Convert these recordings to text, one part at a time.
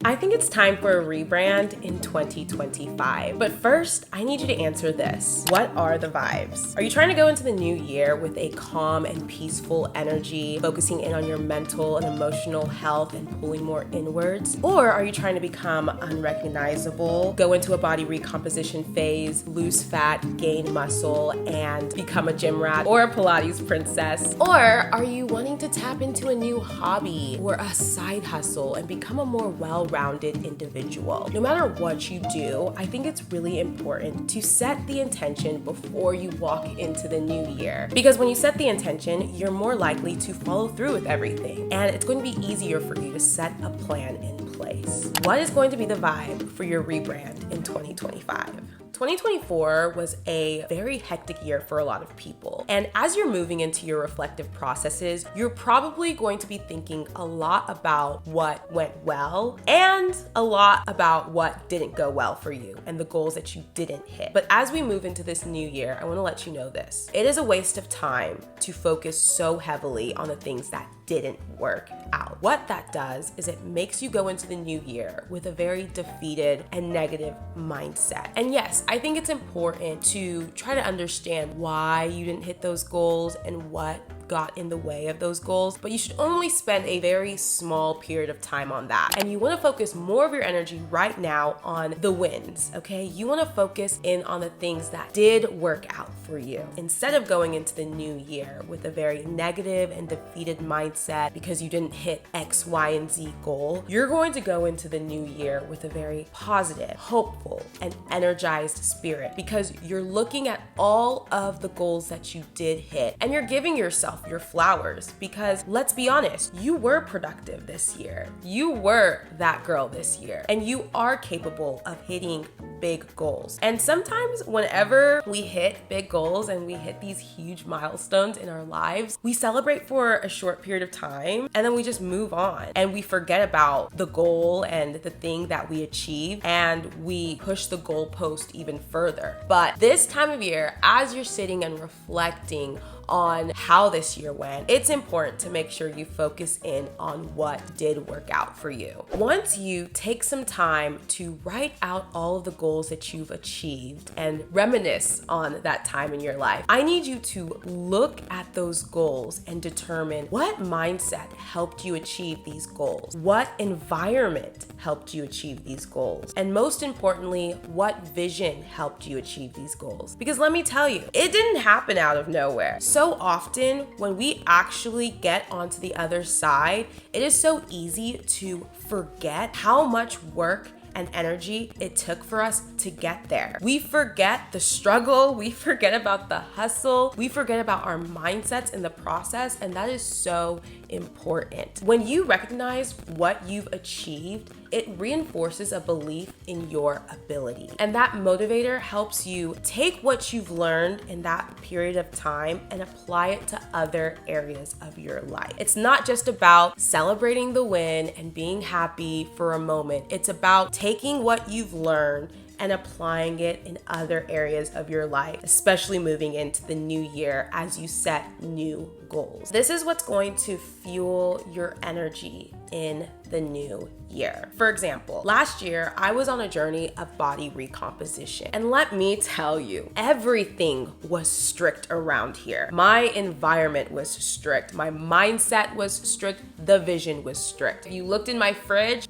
I think it's time for a rebrand in 2025. But first, I need you to answer this. What are the vibes? Are you trying to go into the new year with a calm and peaceful energy, focusing in on your mental and emotional health and pulling more inwards? Or are you trying to become unrecognizable, go into a body recomposition phase, lose fat, gain muscle, and become a gym rat or a Pilates princess? Or are you wanting to tap into a new hobby or a side hustle and become a more well-rounded individual? No matter what you do, I think it's really important to set the intention before you walk into the new year. Because when you set the intention, you're more likely to follow through with everything. And it's going to be easier for you to set a plan in place. What is going to be the vibe for your rebrand in 2025? 2024 was a very hectic year for a lot of people. And as you're moving into your reflective processes, you're probably going to be thinking a lot about what went well and a lot about what didn't go well for you and the goals that you didn't hit. But as we move into this new year, I want to let you know this. It is a waste of time to focus so heavily on the things that didn't work out. What that does is it makes you go into the new year with a very defeated and negative mindset. And yes, I think it's important to try to understand why you didn't hit those goals and what got in the way of those goals, but you should only spend a very small period of time on that. And you want to focus more of your energy right now on the wins, okay? You want to focus in on the things that did work out for you. Instead of going into the new year with a very negative and defeated mindset because you didn't hit X, Y, and Z goal, you're going to go into the new year with a very positive, hopeful, and energized spirit because you're looking at all of the goals that you did hit and you're giving yourself your flowers because let's be honest, you were productive this year. You were that girl this year and you are capable of hitting big goals. And sometimes whenever we hit big goals and we hit these huge milestones in our lives, we celebrate for a short period of time and then we just move on and we forget about the goal and the thing that we achieved and we push the goalpost even further. But this time of year, as you're sitting and reflecting on how this year went, it's important to make sure you focus in on what did work out for you. Once you take some time to write out all of the goals that you've achieved and reminisce on that time in your life, I need you to look at those goals and determine what mindset helped you achieve these goals, what environment helped you achieve these goals, and most importantly, what vision helped you achieve these goals. Because let me tell you, it didn't happen out of nowhere. So often when we actually get onto the other side, it is so easy to forget how much work and energy it took for us to get there. We forget the struggle, we forget about the hustle, we forget about our mindsets in the process, and that is so important. When you recognize what you've achieved, it reinforces a belief in your ability. And that motivator helps you take what you've learned in that period of time and apply it to other areas of your life. It's not just about celebrating the win and being happy for a moment. It's about taking what you've learned and applying it in other areas of your life, especially moving into the new year as you set new goals. This is what's going to fuel your energy in the new year. For example, last year I was on a journey of body recomposition. And let me tell you, everything was strict around here. My environment was strict. My mindset was strict. The vision was strict. You looked in my fridge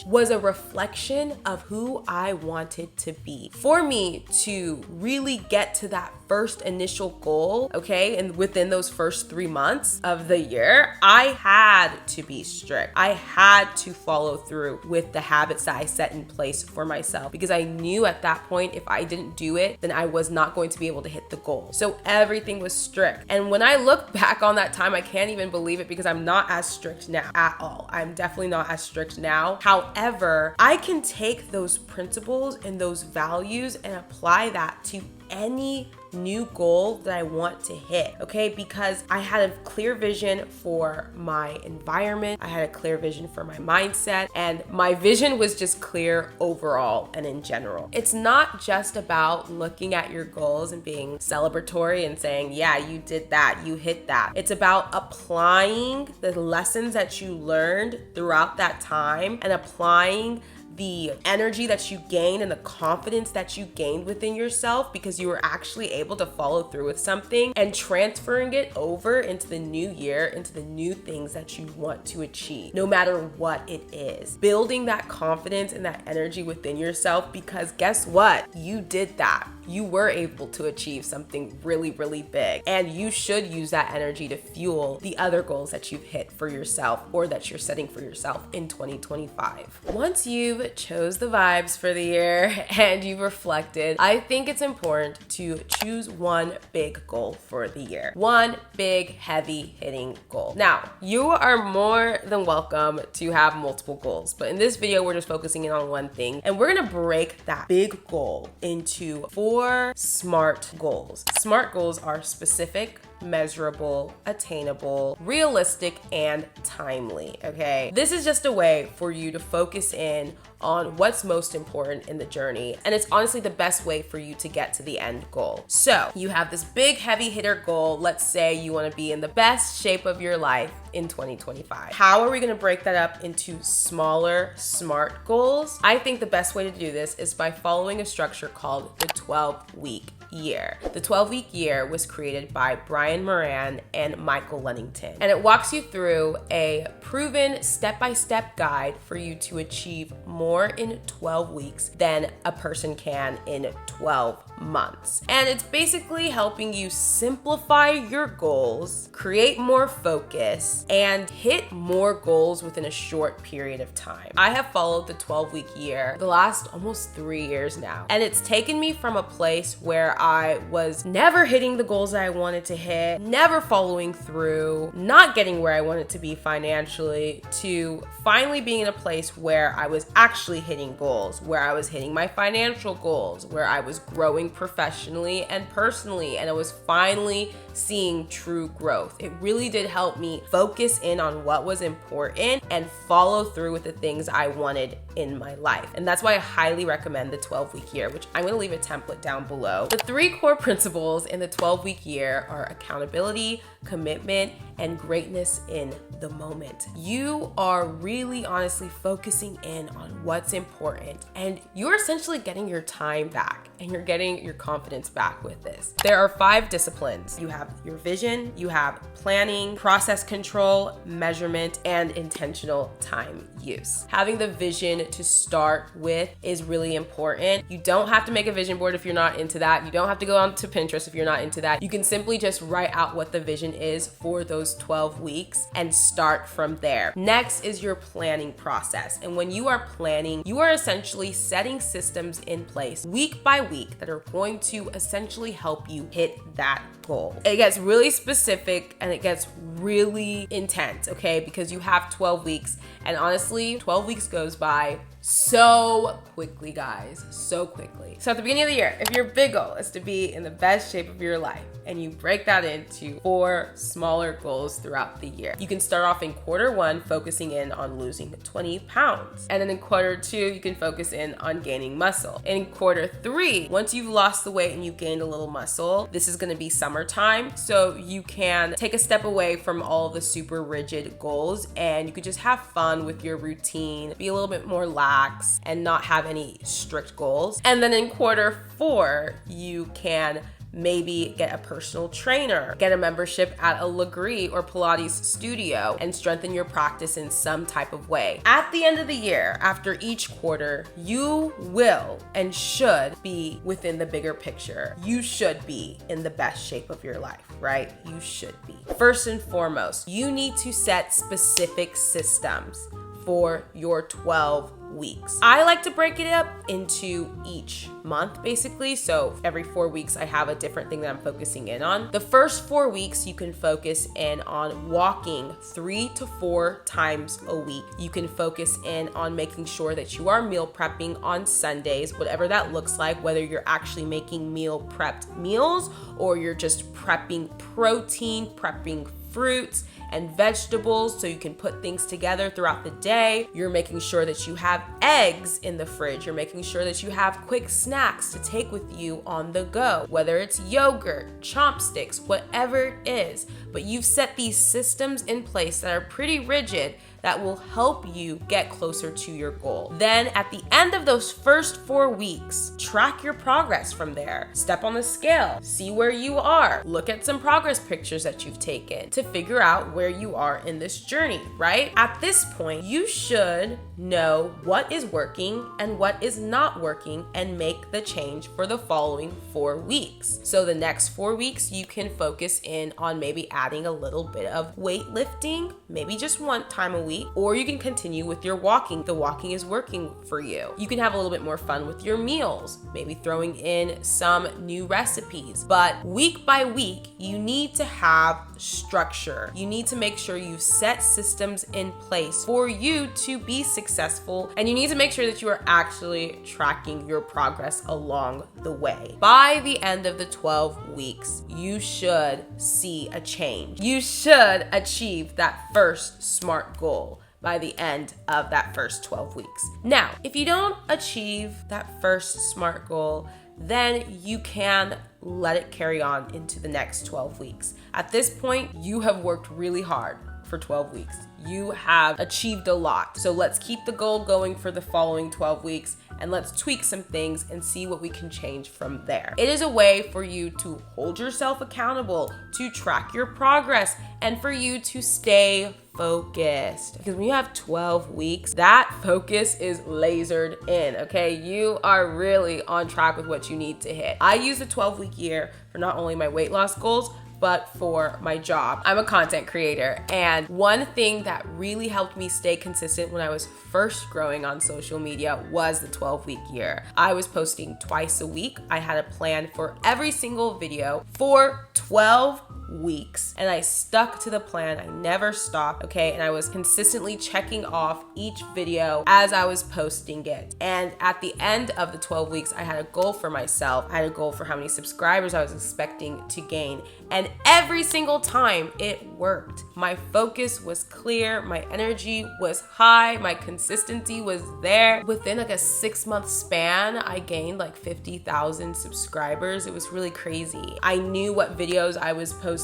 was a reflection of who I wanted to be. For me to really get to that first initial goal, okay, and within those first 3 months of the year, I had to be strict. I had to follow through with the habits that I set in place for myself because I knew at that point if I didn't do it, then I was not going to be able to hit the goal. So everything was strict. And when I look back on that time, I can't even believe it because I'm not as strict now at all. I'm definitely not as strict now. However, I can take those principles and those values and apply that to any new goal that I want to hit, okay? Because I had a clear vision for my environment, I had a clear vision for my mindset, and my vision was just clear overall and in general. It's not just about looking at your goals and being celebratory and saying, yeah, you did that, you hit that. It's about applying the lessons that you learned throughout that time and applying the energy that you gained and the confidence that you gained within yourself because you were actually able to follow through with something and transferring it over into the new year, into the new things that you want to achieve, no matter what it is. Building that confidence and that energy within yourself, because guess what? You did that. You were able to achieve something really, really big, and you should use that energy to fuel the other goals that you've hit for yourself or that you're setting for yourself in 2025. Once you've chose the vibes for the year and you've reflected, I think it's important to choose one big goal for the year. One big, heavy hitting goal. Now, you are more than welcome to have multiple goals, but in this video, we're just focusing in on one thing, and we're gonna break that big goal into 4 SMART goals. SMART goals are specific, measurable, attainable, realistic, and timely, okay? This is just a way for you to focus in on what's most important in the journey, and it's honestly the best way for you to get to the end goal. So you have this big heavy hitter goal. Let's say you want to be in the best shape of your life in 2025. How are we going to break that up into smaller, SMART goals? I think the best way to do this is by following a structure called the 12-week year. The 12-week year was created by Brian Moran and Michael Lunnington, and it walks you through a proven step-by-step guide for you to achieve more in 12 weeks than a person can in 12 months. And it's basically helping you simplify your goals, create more focus, and hit more goals within a short period of time. I have followed the 12-week year the last almost 3 years now, and it's taken me from a place where I was never hitting the goals that I wanted to hit, never following through, not getting where I wanted to be financially, to finally being in a place where I was actually hitting goals, where I was hitting my financial goals, where I was growing professionally and personally, and I was finally seeing true growth. It really did help me focus in on what was important and follow through with the things I wanted in my life. And that's why I highly recommend the 12-week year, which I'm going to leave a template down below. The 3 core principles in the 12-week year are accountability, commitment, and greatness in the moment. You are really honestly focusing in on what's important, and you're essentially getting your time back and you're getting your confidence back with this. There are 5 disciplines. You have your vision, you have planning, process control, measurement, and intentional time use. Having the vision to start with is really important. You don't have to make a vision board if you're not into that. You don't have to go onto Pinterest if you're not into that. You can simply just write out what the vision is for those 12 weeks and start from there. Next is your planning process. And when you are planning, you are essentially setting systems in place week by week that are going to essentially help you hit that goal. It gets really specific and it gets really intense, okay? Because you have 12 weeks, and honestly, 12 weeks goes by so quickly, guys, so quickly. So at the beginning of the year, if your big goal is to be in the best shape of your life, and you break that into 4 smaller goals throughout the year, you can start off in quarter 1 focusing in on losing 20 pounds. And then in quarter 2, you can focus in on gaining muscle. In quarter 3, once you've lost the weight and you've gained a little muscle, this is gonna be summertime. So you can take a step away from all the super rigid goals and you could just have fun with your routine, be a little bit more lax and not have any strict goals. And then in quarter 4, you can maybe get a personal trainer, get a membership at a Legree or Pilates studio, and strengthen your practice in some type of way. At the end of the year, after each quarter, you will and should be within the bigger picture. You should be in the best shape of your life, right? You should be. First and foremost, you need to set specific systems for your 12 weeks. I like to break it up into each month basically. So every 4 weeks I have a different thing that I'm focusing in on. The first 4 weeks you can focus in on walking 3 to 4 times a week. You can focus in on making sure that you are meal prepping on Sundays, whatever that looks like, whether you're actually making meal prepped meals or you're just prepping protein, prepping fruits and vegetables so you can put things together throughout the day. You're making sure that you have eggs in the fridge. You're making sure that you have quick snacks to take with you on the go, whether it's yogurt, chopsticks, whatever it is. But you've set these systems in place that are pretty rigid that will help you get closer to your goal. Then at the end of those first 4 weeks, track your progress from there. Step on the scale, see where you are, look at some progress pictures that you've taken to figure out where you are in this journey, right? At this point, you should know what is working and what is not working and make the change for the following 4 weeks. So the next 4 weeks, you can focus in on maybe adding a little bit of weightlifting, maybe just 1 time a week, or you can continue with your walking. The walking is working for you. You can have a little bit more fun with your meals, maybe throwing in some new recipes. But week by week, you need to have structure. You need to make sure you've set systems in place for you to be successful, and you need to make sure that you are actually tracking your progress along the way. By the end of the 12 weeks, you should see a change. You should achieve that first SMART goal by the end of that first 12 weeks. Now, if you don't achieve that first SMART goal, then you can let it carry on into the next 12 weeks. At this point, you have worked really hard for 12 weeks. You have achieved a lot. So let's keep the goal going for the following 12 weeks and let's tweak some things and see what we can change from there. It is a way for you to hold yourself accountable, to track your progress, and for you to stay focused. Because when you have 12 weeks, that focus is lasered in, okay? You are really on track with what you need to hit. I use the 12-week year for not only my weight loss goals, but for my job. I'm a content creator, and one thing that really helped me stay consistent when I was first growing on social media was the 12-week year. I was posting twice a week. I had a plan for every single video for 12 weeks, and I stuck to the plan. I never stopped, okay? And I was consistently checking off each video as I was posting it. And at the end of the 12 weeks, I had a goal for myself. I had a goal for how many subscribers I was expecting to gain. And every single time it worked. My focus was clear, my energy was high, my consistency was there. Within like a 6-month span, I gained like 50,000 subscribers. It was really crazy. I knew what videos I was posting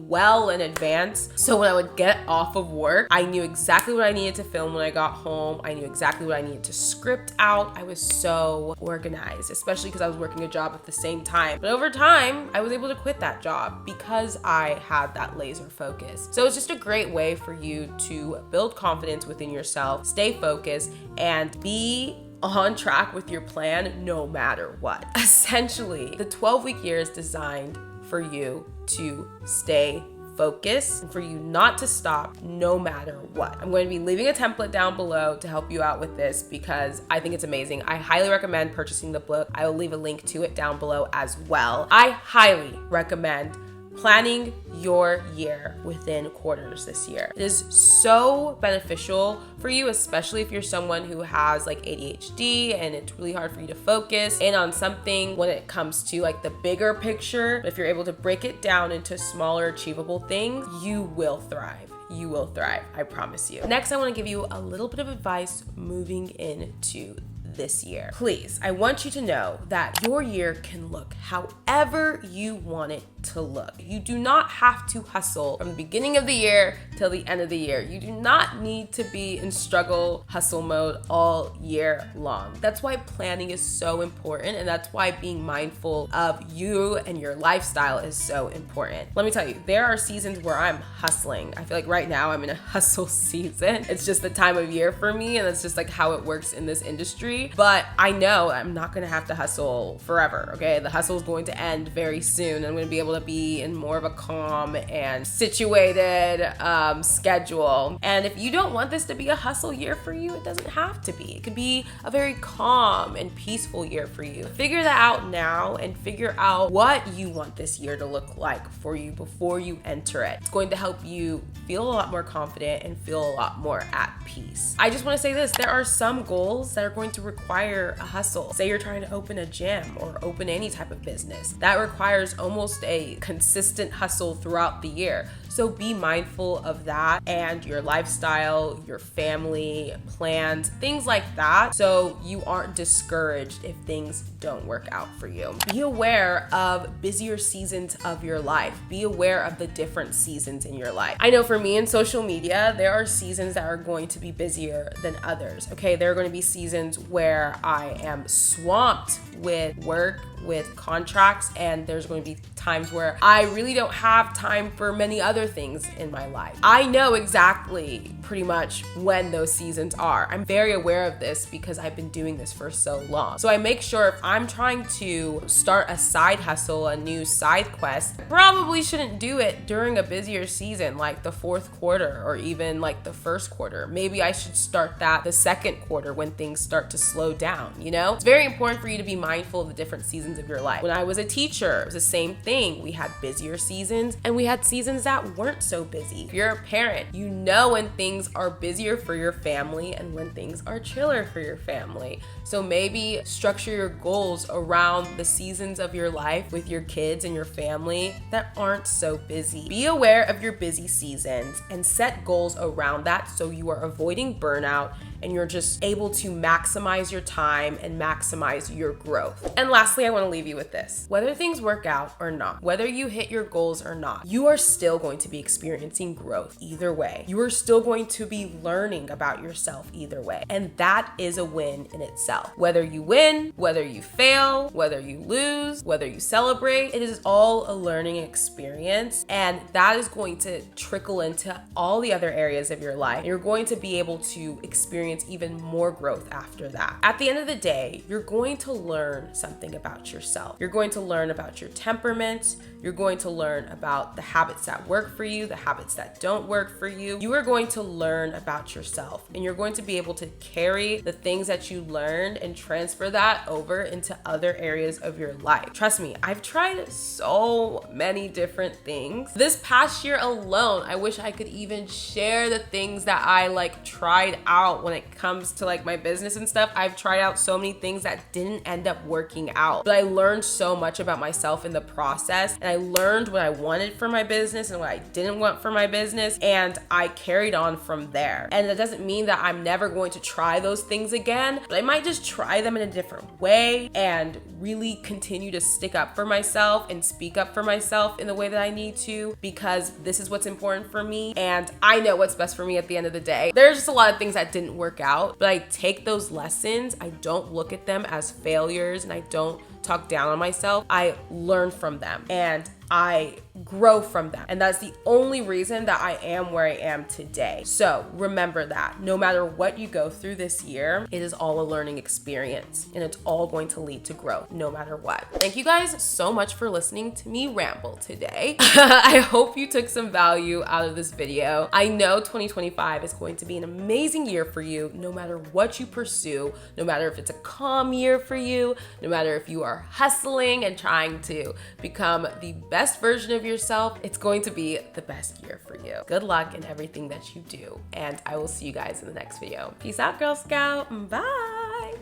well in advance. So when I would get off of work, I knew exactly what I needed to film when I got home. I knew exactly what I needed to script out. I was so organized, especially because I was working a job at the same time. But over time, I was able to quit that job because I had that laser focus. So it's just a great way for you to build confidence within yourself, stay focused, and be on track with your plan no matter what. Essentially, the 12-week year is designed for you to stay focused and for you not to stop no matter what. I'm going to be leaving a template down below to help you out with this because I think it's amazing. I highly recommend purchasing the book. I will leave a link to it down below as well. I highly recommend planning your year within quarters this year. It is so beneficial for you, especially if you're someone who has like ADHD and it's really hard for you to focus in on something when it comes to like the bigger picture. If you're able to break it down into smaller achievable things, you will thrive. You will thrive, I promise you. Next, I want to give you a little bit of advice moving into this year. Please, I want you to know that your year can look however you want it to look. You do not have to hustle from the beginning of the year till the end of the year. You do not need to be in struggle hustle mode all year long. That's why planning is so important, and that's why being mindful of you and your lifestyle is so important. Let me tell you, there are seasons where I'm hustling. I feel like right now I'm in a hustle season. It's just the time of year for me, and that's just like how it works in this industry. industry, but I know I'm not gonna have to hustle forever, okay? The hustle is going to end very soon. I'm gonna be able to be in more of a calm and situated schedule. And if you don't want this to be a hustle year for you, it doesn't have to be. It could be a very calm and peaceful year for you. Figure that out now and figure out what you want this year to look like for you before you enter it. It's going to help you feel a lot more confident and feel a lot more at peace. I just want to say this, there are some goals that are going to require a hustle. Say you're trying to open a gym or open any type of business. That requires almost a consistent hustle throughout the year. So be mindful of that and your lifestyle, your family, plans, things like that, so you aren't discouraged if things don't work out for you. Be aware of busier seasons of your life. Be aware of the different seasons in your life. I know for me in social media, there are seasons that are going to be busier than others, okay? There are going to be seasons where I am swamped with work, with contracts, and there's going to be times where I really don't have time for many other things in my life. I know exactly pretty much when those seasons are. I'm very aware of this because I've been doing this for so long. So I make sure if I'm trying to start a side hustle, a new side quest, I probably shouldn't do it during a busier season like the fourth quarter or even like the first quarter. Maybe I should start that the second quarter when things start to slow down, you know? It's very important for you to be mindful of the different seasons of your life. When I was a teacher, it was the same thing. We had busier seasons and we had seasons that weren't so busy. If you're a parent, you know when things are busier for your family and when things are chiller for your family. So maybe structure your goals around the seasons of your life with your kids and your family that aren't so busy. Be aware of your busy seasons and set goals around that so you are avoiding burnout and you're just able to maximize your time and maximize your growth. And lastly, I want to leave you with this. Whether things work out or not, whether you hit your goals or not, you are still going to be experiencing growth either way. You are still going to be learning about yourself either way. And that is a win in itself. Whether you win, whether you fail, whether you lose, whether you celebrate, it is all a learning experience. And that is going to trickle into all the other areas of your life. You're going to be able to experience even more growth after that. At the end of the day, you're going to learn something about yourself. You're going to learn about your temperament. You're going to learn about the habits that work for you, the habits that don't work for you. You are going to learn about yourself and you're going to be able to carry the things that you learned and transfer that over into other areas of your life. Trust me, I've tried so many different things. This past year alone, I wish I could even share the things that I tried out when it comes to my business and stuff. I've tried out so many things that didn't end up working out, but I learned so much about myself in the process, and I learned what I wanted for my business and what I didn't want for my business, and I carried on from there. And that doesn't mean that I'm never going to try those things again, but I might just try them in a different way and really continue to stick up for myself and speak up for myself in the way that I need to, because this is what's important for me and I know what's best for me at the end of the day. There's just a lot of things that didn't work out, but I take those lessons, I don't look at them as failures, and I don't talk down on myself. I learn from them and I grow from them. And that's the only reason that I am where I am today. So remember that no matter what you go through this year, it is all a learning experience and it's all going to lead to growth no matter what. Thank you guys so much for listening to me ramble today. I hope you took some value out of this video. I know 2025 is going to be an amazing year for you no matter what you pursue, no matter if it's a calm year for you, no matter if you are hustling and trying to become the best version of yourself, it's going to be the best year for you. Good luck in everything that you do, and I will see you guys in the next video. Peace out, Girl Scout. Bye.